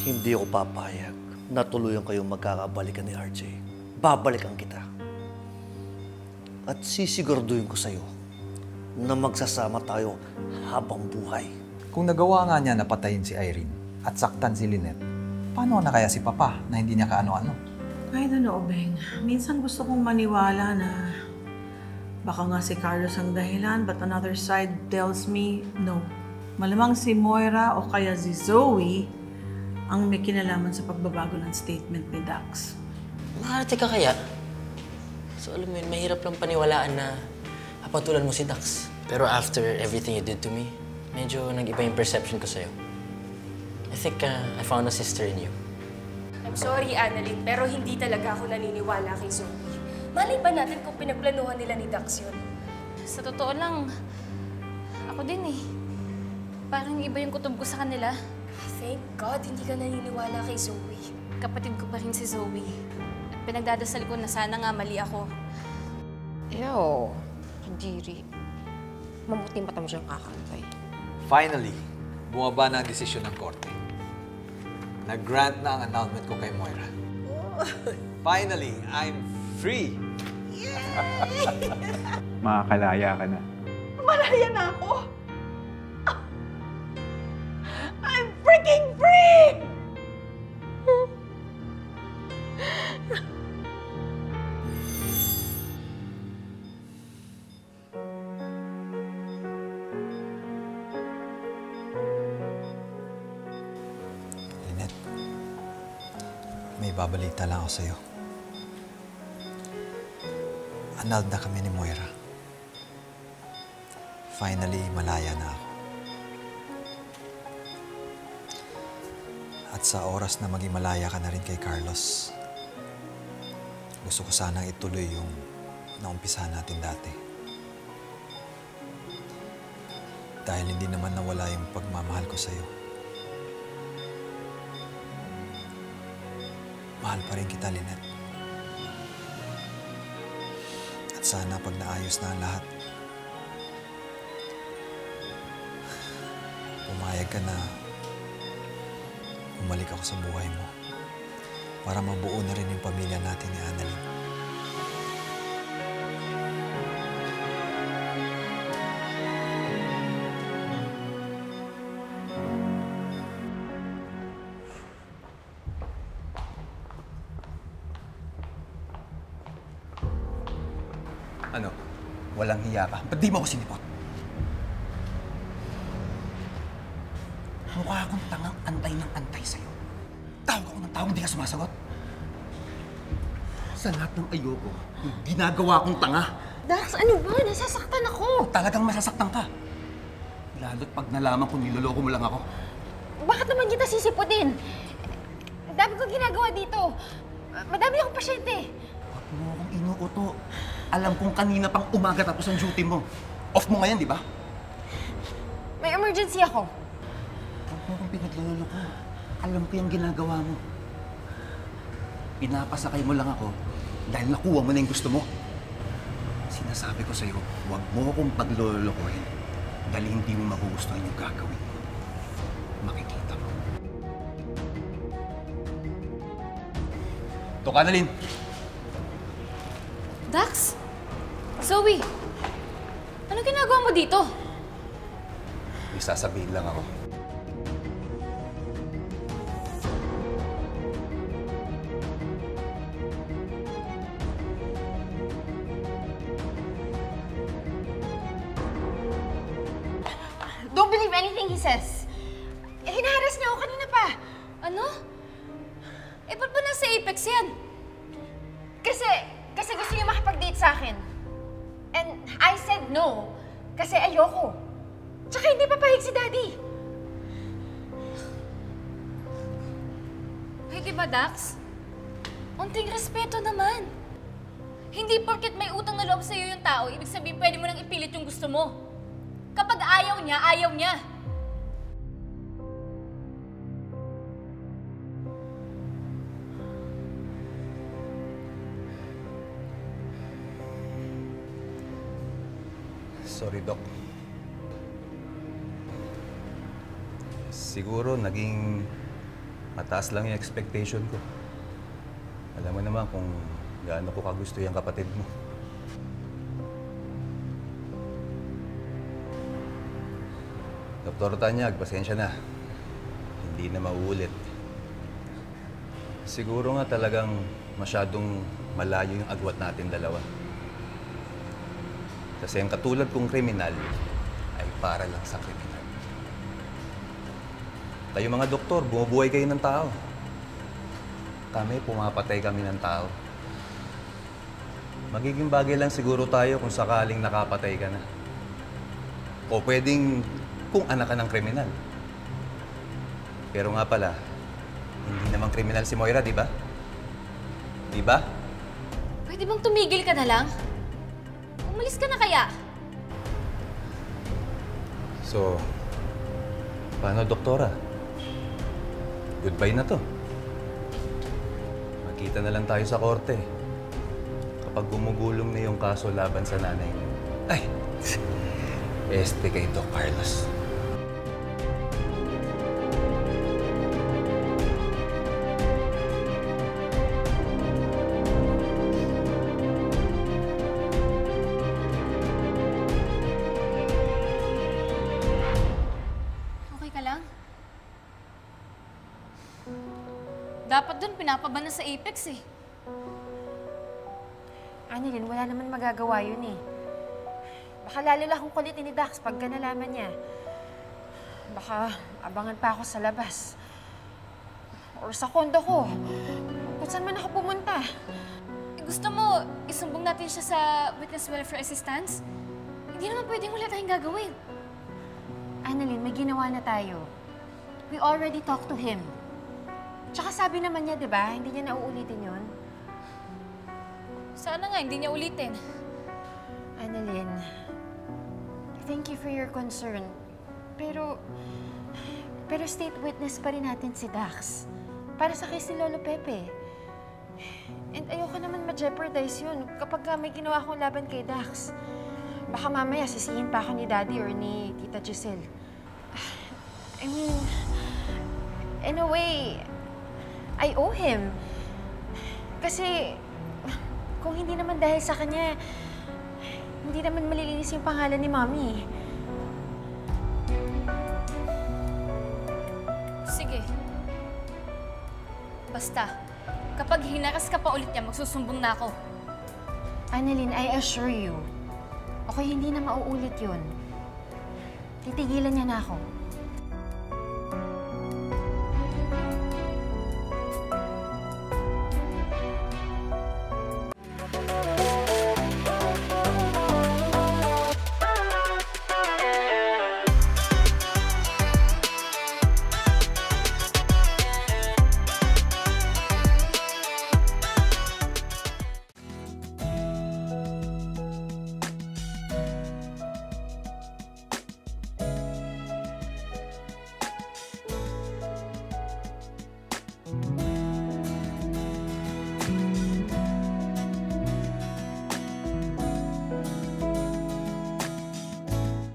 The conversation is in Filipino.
Hindi ako papayag na tuluyan kayong magkakabalikan ni RJ. Babalikan kita. At sisiguraduhin ko sa'yo na magsasama tayo habang buhay. Kung nagawa nga niya na patayin si Irene at saktan si Lynette, paano na kaya si Papa na hindi niya kaano-ano? I don't know, Beng. Minsan gusto kong maniwala na baka nga si Carlos ang dahilan, but another side tells me no. Malamang si Moira o kaya si Zoe ang may kinalaman sa pagbabago ng statement ni Dax. Maarte ka kaya? So alam mo yun, mahirap lang paniwalaan na papatulan mo si Dax. Pero after everything you did to me, medyo nag-iba yung perception ko sa'yo. I think I found a sister in you. I'm sorry, Annalyn, pero hindi talaga ako naniniwala kay Zoe. Malay ba natin kung pinagplanuhan nila ni Dax yun? Sa totoo lang, ako din eh. Parang iba yung kutob ko sa kanila. Thank God, hindi ka naniniwala kay Zoe. Kapatid ko pa rin si Zoe. At pinagdadasal ko na sana nga mali ako. Ew, kadiri. Mabuting mata mo siyang kakantay. Finally, bumaba na ang desisyon ng korte. Nag-grant na ang annulment ko kay Moira. Finally, I'm free! Makakalaya ka na. Malaya na ako! I'm freaking free! Lynette, may babalita lang ako sa'yo. Annulled na kami ni Moira. Finally, malaya na ako. At sa oras na maging malaya ka na rin kay Carlos, gusto ko sanang ituloy yung naumpisahan natin dati. Dahil hindi naman nawala yung pagmamahal ko sa'yo. Mahal pa rin kita, Lynette. At sana pag naayos na ang lahat, pumayag ka na umalik ako sa buhay mo para mabuo na rin yung pamilya natin ni Annalyn. Ano? Walang hiya ka? Ba't di mo ako sinipot? Mukha akong tangang antay ng antay sa'yo. Tawag ako ng tawag, hindi ka sumasagot. Sa lahat ng ayoko, yung ginagawa kong tanga. Dax, ano ba? Nasasaktan ako. Talagang masasaktan ka. Lalo't pag nalaman kung niloloko mo lang ako. Bakit naman kita sisiputin? Ang dami kong ginagawa dito. Madami akong pasyente. Huwag mo akong inuuto. Alam kong kanina pang umaga tapos ang duty mo. Off mo ngayon, di ba? May emergency ako. Huwag mo akong pinagloloko. Alam ko yung ginagawa mo. Pinapasakay mo lang ako dahil nakuha mo na yung gusto mo. Sinasabi ko sa'yo, huwag mo akong paglolokohin dahil hindi mo magugustuhan yung gagawin mo. Makikita mo. Ito ka, Annalyn! Dax? Zoe? Ano ginagawa mo dito? May sasabihin lang ako. Don't believe anything he says. Hinaharas niya ako kanina pa. Ano? Eh, ba't ba nasa Apex yan? Kasi gusto niya makipag-date sa akin. And I said no. Kasi ayoko. Tsaka hindi papayag si Daddy. Pwede ba, Dax? Unting respeto naman. Hindi porket may utang na loob sa'yo yung tao, ibig sabihin pwede mo nang ipilit yung gusto mo. Kapag ayaw niya, ayaw niya. Sorry, Doc. Siguro naging Mataas lang yung expectation ko. Alam mo naman kung gaano ko kagusto yung kapatid mo. Dr. Tanyag, pasensya na. Hindi na mauulit. Siguro nga talagang masyadong malayo yung agwat natin dalawa. Kasi ang katulad kong kriminal ay para lang sa kriminal. Kayo mga doktor, bumubuhay kayo ng tao. Kami, pumapatay kami ng tao. Magiging bagay lang siguro tayo kung sakaling nakapatay ka na. O pwedeng kung anak ka ng kriminal. Pero nga pala, hindi naman kriminal si Moira, di ba? Di ba? Pwede bang tumigil ka na lang? Umalis ka na kaya? So, paano, doktora? Goodbye na to. Magkita na lang tayo sa korte. Kapag gumugulong na yung kaso laban sa nanay mo. Ay! Este kay Doc Carlos. Okay ka lang? Dapat dun pinapabana sa Apex eh. Annalyn, wala naman magagawa yun eh. Baka lalo lang akong kulitin ni Dax pagka nalaman niya. Baka abangan pa ako sa labas. Or sa kondo ko. Kung saan man ako pumunta. Gusto mo, isumbong natin siya sa Witness Welfare Assistance? Hindi naman pwedeng wala tayong gagawin. Annalyn, may ginawa na tayo. We already talked to him. Tsaka sabi naman niya, di ba, hindi niya nauulitin yun. Sana nga, hindi niya ulitin. Annalyn, thank you for your concern. Pero state witness pa rin natin si Dax. Para sa case ni Lolo Pepe. And ayoko naman ma-jeopardize yun kapag may ginawa akong laban kay Dax. Baka mamaya sisihin pa ako ni Daddy or ni Tita Giselle. I mean, in a way, I owe him. Kasi kung hindi naman dahil sa kanya, hindi naman malilinis yung pangalan ni Mommy. Sige. Basta, kapag hinaras ka pa ulit niya, magsusumbong na ako. Annalyn, I assure you, okay, hindi na mauulit yun. Titigilan niya na ako.